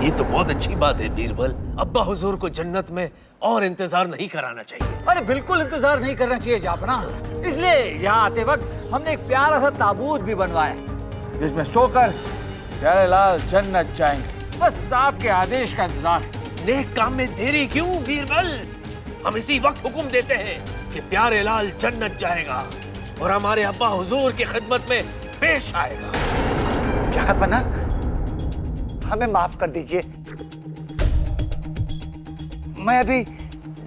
ये तो बहुत अच्छी बात है बीरबल। अब्बा हुजूर को जन्नत में और इंतजार नहीं कराना चाहिए। अरे बिल्कुल इंतजार नहीं करना चाहिए जापना। इसलिए यहाँ आते वक्त हमने एक प्यारा सा ताबूत भी बनवाया जिसमें सोकर प्यारे लाल जन्नत जाएंगे। बस आपके आदेश का इंतजार। नेक काम में देरी क्यों बीरबल? हम इसी वक्त हुक्म देते हैं कि प्यारे लाल जन्नत जाएगा और हमारे अब्बा हुजूर की खिदमत में पेश आएगा। जहापना, हमें माफ कर दीजिए। मैं अभी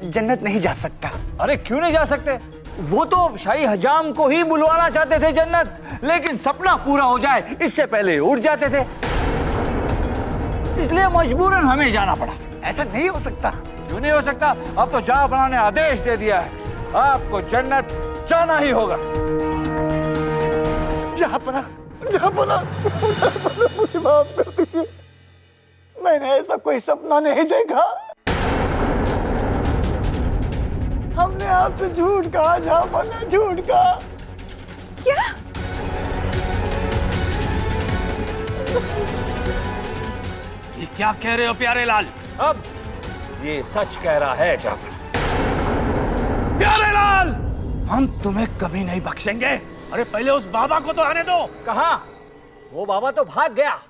जन्नत नहीं जा सकता। अरे क्यों नहीं जा सकते? वो तो शाही हजाम को ही बुलवाना चाहते थे जन्नत, लेकिन सपना पूरा हो जाए इससे पहले उड़ जाते थे, इसलिए मजबूरन हमें जाना पड़ा। ऐसा नहीं हो सकता। क्यों नहीं हो सकता? अब तो जहां ने आदेश दे दिया है, आपको जन्नत जाना ही होगा। जहापना, जहापना, मुझे माफ कर दीजिए। मैंने ऐसा कोई सपना नहीं देखा। हमने आपसे झूठ कहा जहापना, झूठ कहा। क्या? ये क्या कह रहे हो प्यारे लाल? अब ये सच कह रहा है जाफर। प्यारे लाल, हम तुम्हें कभी नहीं बख्शेंगे। अरे पहले उस बाबा को तो आने दो। कहाँ? वो बाबा तो भाग गया।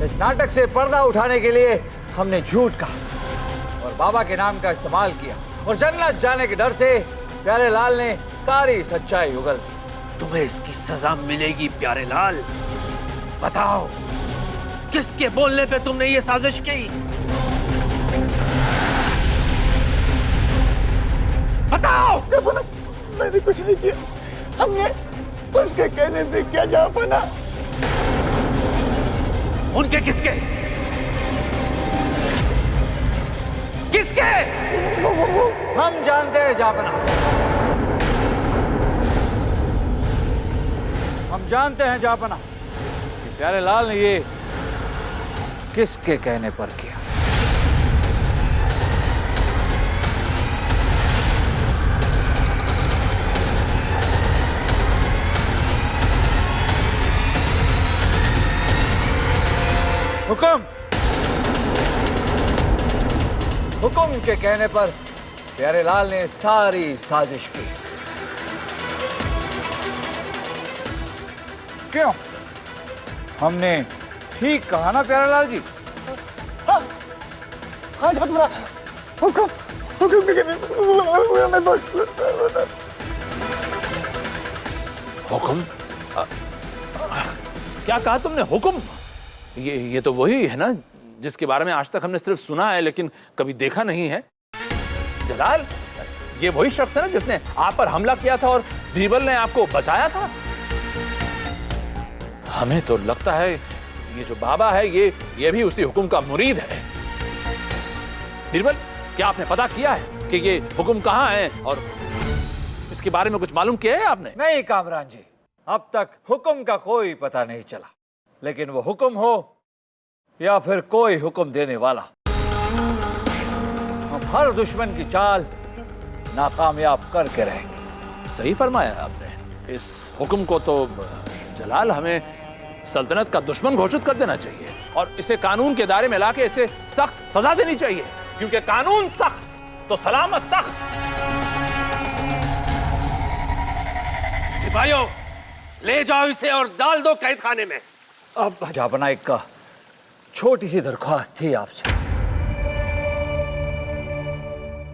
इस नाटक से पर्दा उठाने के लिए हमने झूठ कहा और बाबा के नाम का इस्तेमाल किया, और जन्नत जाने के डर से प्यारे लाल ने सारी सच्चाई उगल दी। तुम्हें इसकी सजा मिलेगी प्यारे लाल। बताओ, किसके बोलने पे तुमने ये साजिश की? बताओ। मैंने कुछ नहीं किया। हमने उनके कहने पे क्या जहापना। उनके किसके? किसके? हम जानते हैं जापना, हम जानते हैं जापना कि प्यारे लाल ने ये किसके कहने पर किया। हुक्म, हुक्म के कहने पर प्यारे लाल ने सारी साजिश की। क्यों? हमने ठीक कहा ना प्यारे लाल जी? हाँ, हाँ जहापना, हुक्म, हुक्म के कहने पर मैं हुक्म? क्या कहा तुमने? हुक्म? ये तो वही है ना जिसके बारे में आज तक हमने सिर्फ सुना है लेकिन कभी देखा नहीं है। जलाल, ये वही शख्स है ना जिसने आप पर हमला किया था और बीरबल ने आपको बचाया था? हमें तो लगता है ये जो बाबा है ये भी उसी हुक्म का मुरीद है। बीरबल, क्या आपने पता किया है कि ये हुक्म कहाँ है और इसके बारे में कुछ मालूम किया है आपने? नहीं कामरान जी, अब तक हुक्म का कोई पता नहीं चला, लेकिन वो हुक्म हो या फिर कोई हुक्म देने वाला, हम हर दुश्मन की चाल नाकामयाब करके रहेंगे। सही फरमाया आपने। इस हुक्म को तो जलाल हमें सल्तनत का दुश्मन घोषित कर देना चाहिए और इसे कानून के दायरे में लाके इसे सख्त सजा देनी चाहिए, क्योंकि कानून सख्त तो सलामत तख्त। सिपाहियों, ले जाओ इसे और डाल दो कैद खाने में। अब जापना एक का छोटी सी दरख्वास्त थी आपसे,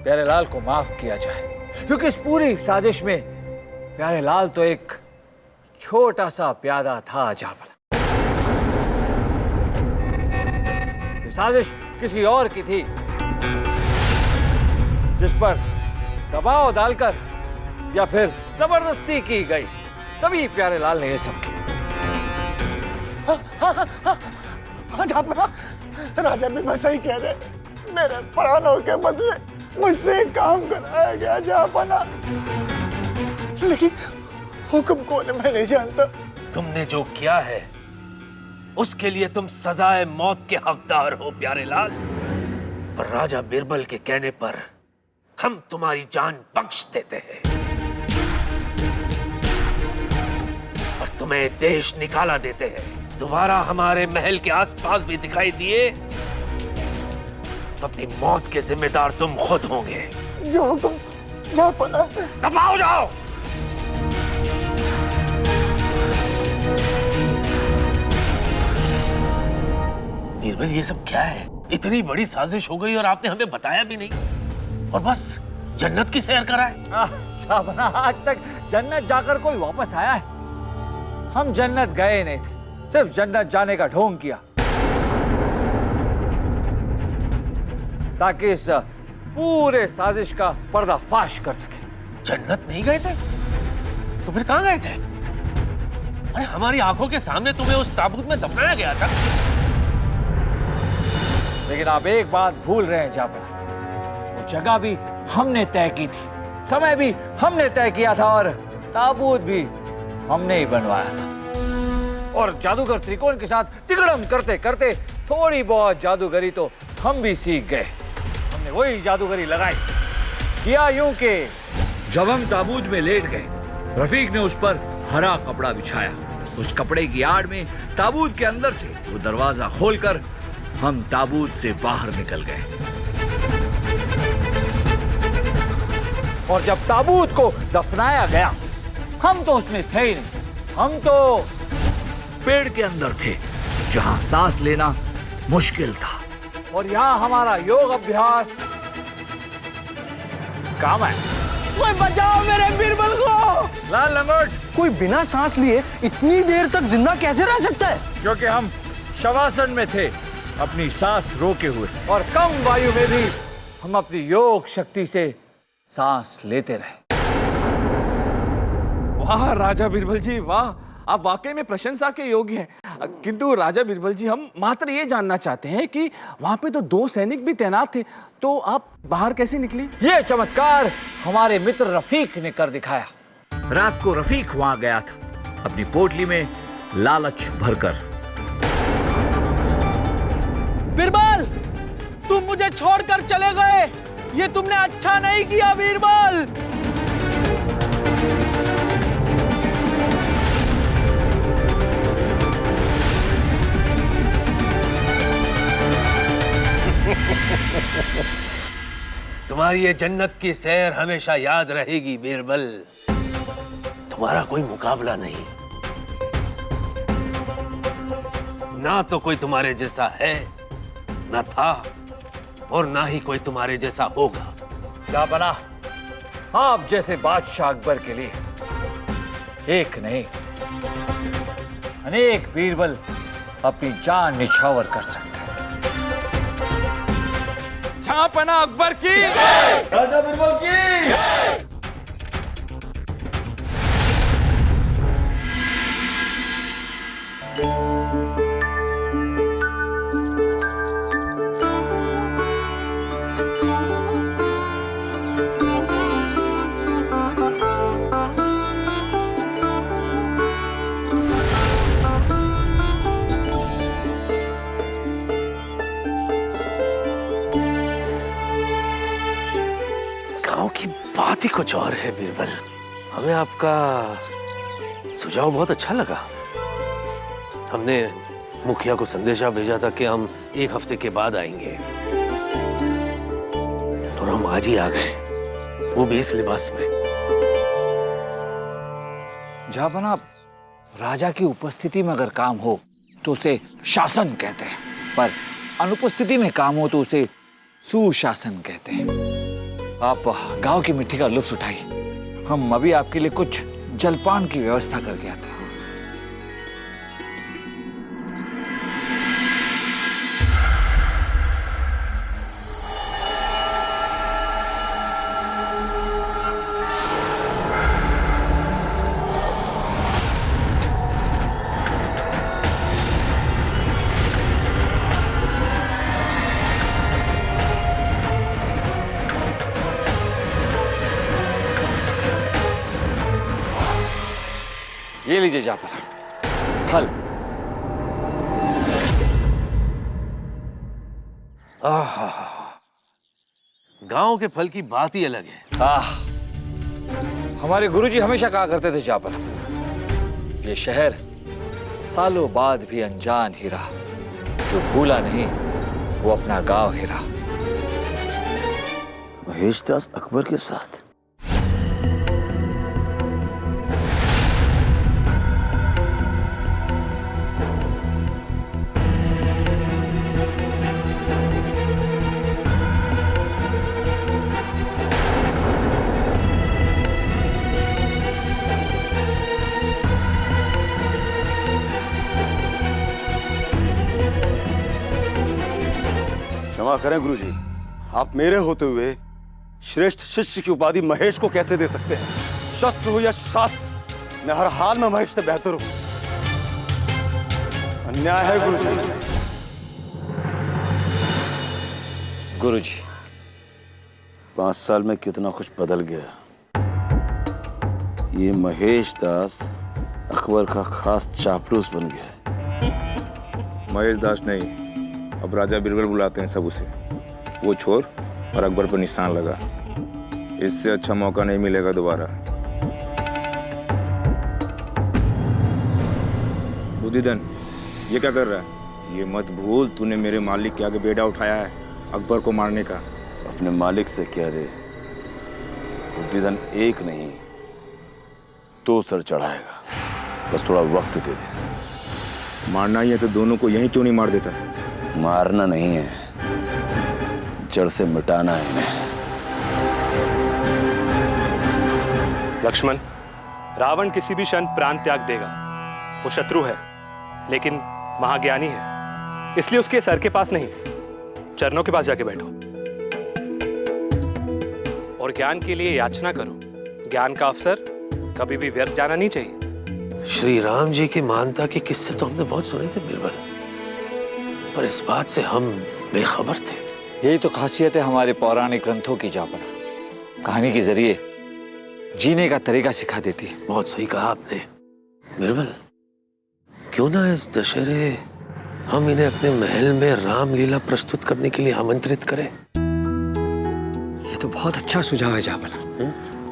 प्यारे लाल को माफ किया जाए, क्योंकि इस पूरी साजिश में प्यारे लाल तो एक छोटा सा प्यादा था जापना। ये साजिश किसी और की थी जिस पर दबाव डालकर या फिर जबरदस्ती की गई, तभी प्यारे लाल ने ये सब किया। हाँ जहापना, राजा भी सही कह रहे। मेरे प्राणों के बदले मुझसे काम कराया गया जहापना, लेकिन हुक्म कौन है मैं नहीं जानता। तुमने जो किया है उसके लिए तुम सजाए मौत के हकदार हो प्यारे लाल, पर राजा बीरबल के कहने पर हम तुम्हारी जान बख्श देते हैं और तुम्हें देश निकाला देते हैं। दोबारा हमारे महल के आसपास भी दिखाई दिए तो अपनी मौत के जिम्मेदार तुम खुद होंगे। जो हुक्म जहाँपना। दफा हो जाओ। बीरबल, ये सब क्या है? इतनी बड़ी साजिश हो गई और आपने हमें बताया भी नहीं, और बस जन्नत की सैर कराए। जहांपना, आज तक जन्नत जाकर कोई वापस आया है? हम जन्नत गए नहीं थे, सिर्फ जन्नत जाने का ढोंग किया ताकि इस पूरे साजिश का पर्दाफाश कर सके। जन्नत नहीं गए थे तो फिर कहां गए थे? अरे हमारी आंखों के सामने तुम्हें उस ताबूत में दफनाया गया था। लेकिन आप एक बात भूल रहे हैं जहांपना, वो जगह भी हमने तय की थी, समय भी हमने तय किया था और ताबूत भी हमने ही बनवाया था। और जादूगर त्रिकोण के साथ तिगड़म करते करते थोड़ी बहुत जादूगरी तो हम भी सीख गए। हमने वही जादूगरी लगाई। किया यूं कि जब हम ताबूत में लेट गए, रफीक ने उस पर हरा कपड़ा बिछाया। उस कपड़े की आड़ में ताबूत के अंदर से वो दरवाजा खोलकर हम ताबूत से बाहर निकल गए। और जब ताबूत को दफनाया गया, हम तो उसमें थे ही नहीं, हम तो पेड़ के अंदर थे जहां सांस लेना मुश्किल था। और यहां हमारा योग अभ्यास काम है। कोई बचाओ मेरे बीरबल को। लाल लंगोट, कोई बिना सांस लिए इतनी देर तक जिंदा कैसे रह सकता है? क्योंकि हम शवासन में थे, अपनी सांस रोके हुए, और कम वायु में भी हम अपनी योग शक्ति से सांस लेते रहे। वाह राजा बीरबल जी, वाह, आप वाकई में प्रशंसा के योग्य हैं। किंतु राजा बीरबल जी, हम मात्र ये जानना चाहते हैं कि वहां पे तो 2 सैनिक भी तैनात थे, तो आप बाहर कैसे निकले? ये चमत्कार हमारे मित्र रफीक ने कर दिखाया। रात को रफीक वहां गया था, अपनी पोटली में लालच भरकर। बीरबल, तुम मुझे छोड़कर चले गए, ये तुमने अच्छा नहीं किया बीरबल। तुम्हारी ये जन्नत की सैर हमेशा याद रहेगी बीरबल। तुम्हारा कोई मुकाबला नहीं, ना तो कोई तुम्हारे जैसा है, ना था, और ना ही कोई तुम्हारे जैसा होगा। क्या बना, आप जैसे बादशाह अकबर के लिए एक नहीं अनेक बीरबल अपनी जान निछावर कर सकते हैं। जहांपना अकबर की, राजा बीरबल की। गांव की बात ही कुछ और है बीरबल। हमें आपका सुझाव बहुत अच्छा लगा। हमने मुखिया को संदेशा भेजा था कि हम 1 हफ्ते के बाद आएंगे, और हम आज ही आ गए, वो भी इस लिबास में। जहांपना, राजा की उपस्थिति में अगर काम हो तो उसे शासन कहते हैं, पर अनुपस्थिति में काम हो तो उसे सुशासन कहते हैं। आप गांव की मिट्टी का लुत्फ उठाइए, हम अभी आपके लिए कुछ जलपान की व्यवस्था करके आते हैं। ये लीजिए जहांपना, फल। गांव के फल की बात ही अलग है। हमारे गुरुजी हमेशा कहा करते थे जहांपना, ये शहर सालों बाद भी अनजान ही रहा। जो भूला नहीं वो अपना गांव ही रहा। महेश दास अकबर के साथ? क्षमा करें गुरुजी, आप मेरे होते हुए श्रेष्ठ शिष्य की उपाधि महेश को कैसे दे सकते हैं? शस्त्र हो या शास्त्र, मैं हर हाल में महेश से बेहतर हूं। अन्याय है गुरुजी। गुरुजी, 5 साल में कितना कुछ बदल गया। ये महेश दास अकबर का खास चापलूस बन गया। महेश दास नहीं, अब राजा बीरबल बुलाते हैं सब उसे। वो छोर और अकबर पर निशान लगा। इससे अच्छा मौका नहीं मिलेगा दोबारा। बुद्धिधन, ये क्या कर रहा है? ये मत भूल, तूने मेरे मालिक के आगे बेड़ा उठाया है अकबर को मारने का। अपने मालिक से कह दे, बुद्धिधन एक नहीं 2 सर चढ़ाएगा। बस थोड़ा वक्त दे दे। मारना ही है तो दोनों को यहीं क्यों नहीं मार देता? मारना नहीं है, जड़ से मिटाना है इन्हें। लक्ष्मण, रावण किसी भी क्षण प्राण त्याग देगा। वो शत्रु है लेकिन महाज्ञानी है, इसलिए उसके सर के पास नहीं, चरणों के पास जाके बैठो और ज्ञान के लिए याचना करो। ज्ञान का अवसर कभी भी व्यर्थ जाना नहीं चाहिए। श्री राम जी की मानता के किस्से तो हमने बहुत सुने थे बीरबल, पर इस बात से हम बेखबर थे। यही तो खासियत है हमारे पौराणिक ग्रंथों की जापना। कहानी के जरिए जीने का तरीका सिखा देती है। बहुत सही कहा आपने बीरबल। क्यों ना इस दशहरे हम इन्हें अपने महल में रामलीला प्रस्तुत करने के लिए आमंत्रित करें? ये तो बहुत अच्छा सुझाव है जापना।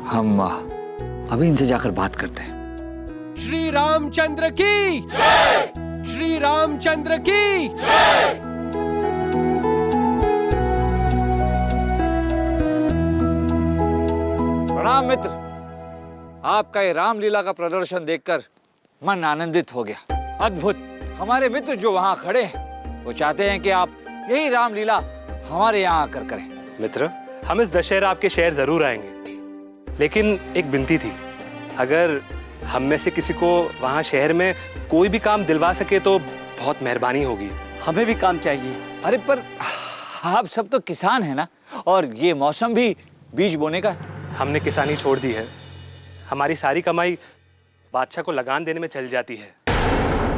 हम अभी इनसे जाकर बात करते हैं। श्री रामचंद्र की जय! श्री रामचंद्र की जय! प्रणाम मित्र, आपका ये रामलीला का प्रदर्शन देखकर मन आनंदित हो गया। अद्भुत। हमारे मित्र जो वहां खड़े हैं वो चाहते हैं कि आप यही रामलीला हमारे यहाँ आकर करें। मित्र, हम इस दशहरा आपके शहर जरूर आएंगे, लेकिन एक विनती थी। अगर हम में से किसी को वहाँ शहर में कोई भी काम दिलवा सके तो बहुत मेहरबानी होगी। हमें भी काम चाहिए। अरे पर आप सब तो किसान हैं ना, और ये मौसम भी बीज बोने का। हमने किसानी छोड़ दी है। हमारी सारी कमाई बादशाह को लगान देने में चली जाती है।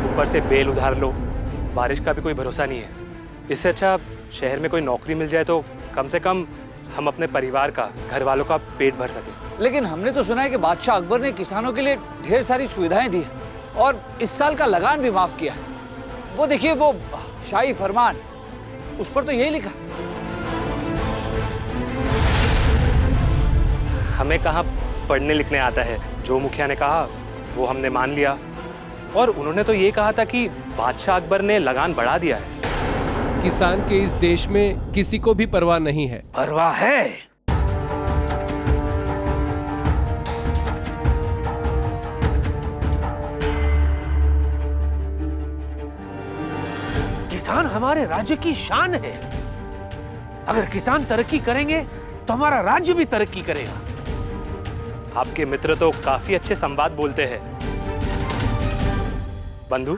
ऊपर से बेल उधार लो, बारिश का भी कोई भरोसा नहीं है। इससे अच्छा शहर में कोई नौकरी मिल जाए तो कम से कम हम अपने परिवार का, घर वालों का पेट भर सके। लेकिन हमने तो सुना है कि बादशाह अकबर ने किसानों के लिए ढेर सारी सुविधाएं दी है और इस साल का लगान भी माफ किया है। वो देखिए, वो शाही फरमान, उस पर तो यही लिखा। हमें कहाँ पढ़ने लिखने आता है। जो मुखिया ने कहा वो हमने मान लिया, और उन्होंने तो ये कहा था कि बादशाह अकबर ने लगान बढ़ा दिया है। किसान के इस देश में किसी को भी परवाह नहीं है। परवाह है। किसान हमारे राज्य की शान है। अगर किसान तरक्की करेंगे तो हमारा राज्य भी तरक्की करेगा। आपके मित्र तो काफी अच्छे संवाद बोलते हैं। बंधु,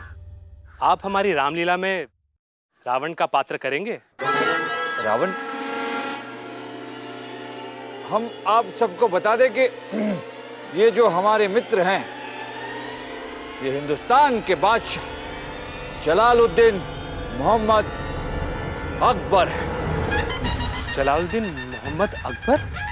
आप हमारी रामलीला में रावण का पात्र करेंगे? रावण? हम आप सबको बता दें कि ये जो हमारे मित्र हैं, ये हिंदुस्तान के बादशाह जलालुद्दीन मोहम्मद अकबर है। जलालुद्दीन मोहम्मद अकबर?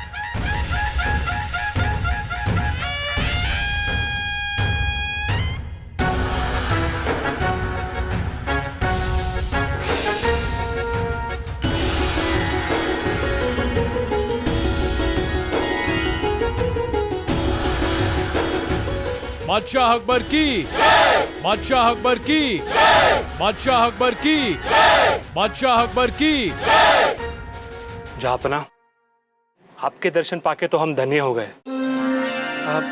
बादशाह अकबर की, बादशाह अकबर की, बादशाह अकबर की, बादशाह अकबर की। जहांपना, आपके दर्शन पाके तो हम धन्य हो गए। आप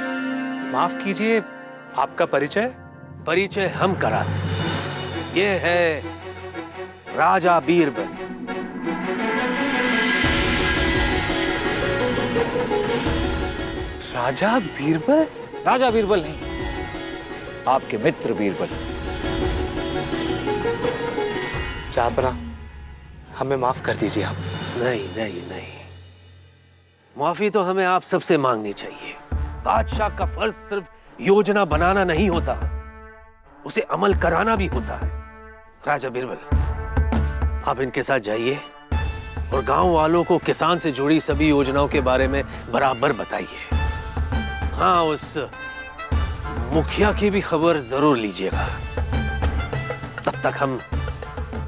माफ कीजिए, आपका परिचय? परिचय हम कराते। ये है राजा बीरबल। राजा बीरबल? राजा बीरबल नहीं, आपके मित्र बीरबल। जहांपना, हमें माफ कर दीजिए आप। नहीं नहीं नहीं, माफी तो हमें आप सबसे मांगनी चाहिए। बादशाह का फर्ज सिर्फ योजना बनाना नहीं होता, उसे अमल कराना भी होता है। राजा बीरबल, आप इनके साथ जाइए और गांव वालों को किसान से जुड़ी सभी योजनाओं के बारे में बराबर बताइए। हाँ, उस मुखिया की भी खबर जरूर लीजिएगा। तब तक हम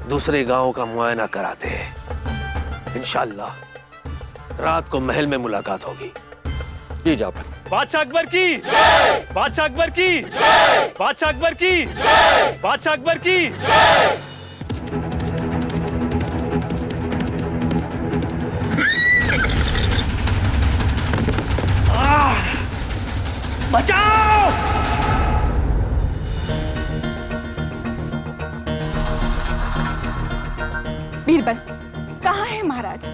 दूसरे गांव का मुआयना कराते हैं। इंशाअल्लाह रात को महल में मुलाकात होगी। जी जापन। बादशाह अकबर की, बादशाह अकबर की, बादशाह अकबर की, बादशाह अकबर की। बचाओ! बीरबल, कहाँ है महाराज?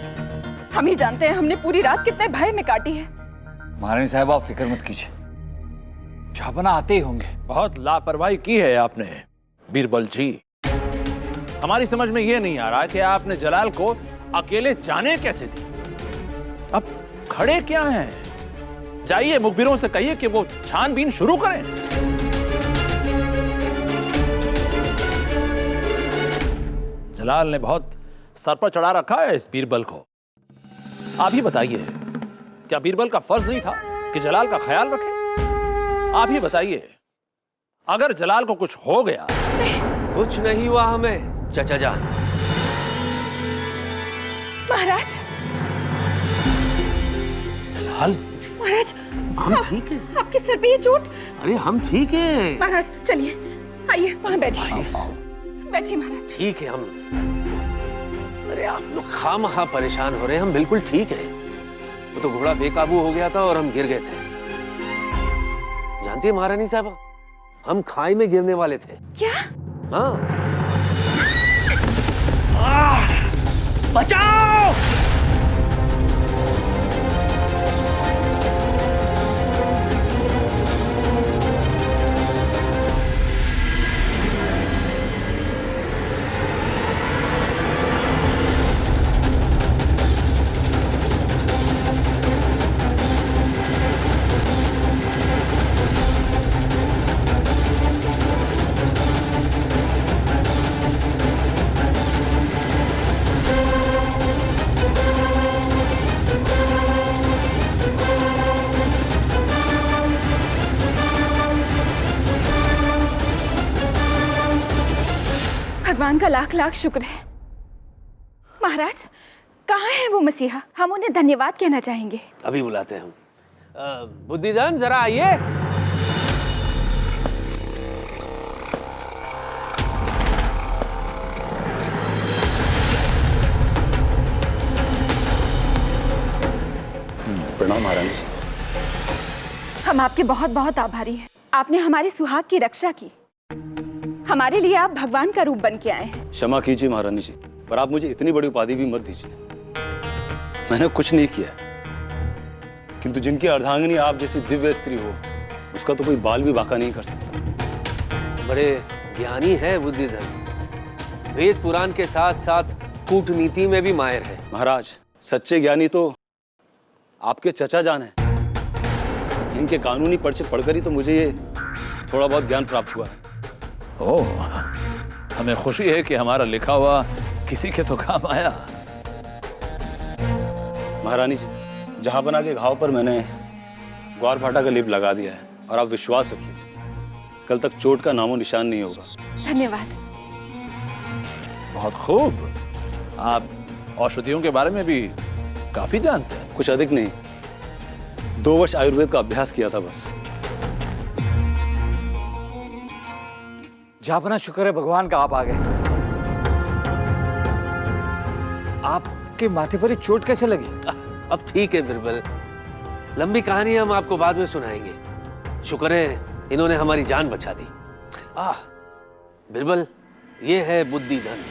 हम ही जानते हैं हमने पूरी रात कितने भय में काटी है। महारानी साहब, आप फिक्र मत कीजिए, जहांपना आते ही होंगे। बहुत लापरवाही की है आपने बीरबल जी। हमारी समझ में यह नहीं आ रहा कि आपने जलाल को अकेले जाने कैसे दी। अब खड़े क्या हैं? जाइए मुखबिरों से कहिए कि वो छानबीन शुरू करें। जलाल ने बहुत सर पर चढ़ा रखा है इस बीरबल को। आप ही बताइए, क्या बीरबल का फर्ज नहीं था कि जलाल का ख्याल रखे? आप ही बताइए, अगर जलाल को कुछ हो गया। कुछ नहीं हुआ हमें चाचा जान। महाराज, जलाल, महाराज, हम ठीक हैं। आपके सर पे ये चोट? अरे हम ठीक हैं। महाराज चलिए, आइए वहां बैठिए। बैठिए महाराज। ठीक है हम। अरे आप लोग खामखा परेशान हो रहे हैं, हम बिल्कुल ठीक हैं। वो तो घोड़ा बेकाबू हो गया था और हम गिर गए थे। जानती है महारानी साहब, हम खाई में गिरने वाले थे। क्या? हाँ। बचाओ! भगवान का लाख लाख शुक्र है। महाराज, कहाँ है वो मसीहा? हम उन्हें धन्यवाद कहना चाहेंगे। अभी बुलाते हैं हम। बुद्धिदान जरा आइए। प्रणाम महारानी जी। हम आपके बहुत बहुत आभारी हैं। आपने हमारे सुहाग की रक्षा की। हमारे लिए आप भगवान का रूप बन के आए हैं। क्षमा कीजिए महारानी जी, पर आप मुझे इतनी बड़ी उपाधि भी मत दीजिए। मैंने कुछ नहीं किया, किंतु जिनकी अर्धांगिनी आप जैसी दिव्य स्त्री हो, उसका तो कोई बाल भी बांका नहीं कर सकता। बड़े ज्ञानी है बुद्धिधन, वेद पुराण के साथ साथ कूटनीति में भी माहिर है। महाराज, सच्चे ज्ञानी तो आपके चचा जान है। इनके कानूनी पर्चे पढ़कर ही तो मुझे ये थोड़ा बहुत ज्ञान प्राप्त हुआ है। ओह, हमें खुशी है कि हमारा लिखा हुआ किसी के तो काम आया। महारानी जी, जहांपना के घाव पर मैंने ग्वार भाटा का लेप लगा दिया है, और आप विश्वास रखिए, कल तक चोट का नामो निशान नहीं होगा। धन्यवाद। बहुत खूब। आप औषधियों के बारे में भी काफी जानते हैं। कुछ अधिक नहीं, 2 वर्ष आयुर्वेद का अभ्यास किया था बस। जापना शुक्र है भगवान का आप आ गए। आपके माथे पर ये चोट कैसे लगी? अब ठीक है बिरबल, लंबी कहानी हम आपको बाद में सुनाएंगे। शुक्र है इन्होंने हमारी जान बचा दी। बिरबल, ये है बुद्धि धन।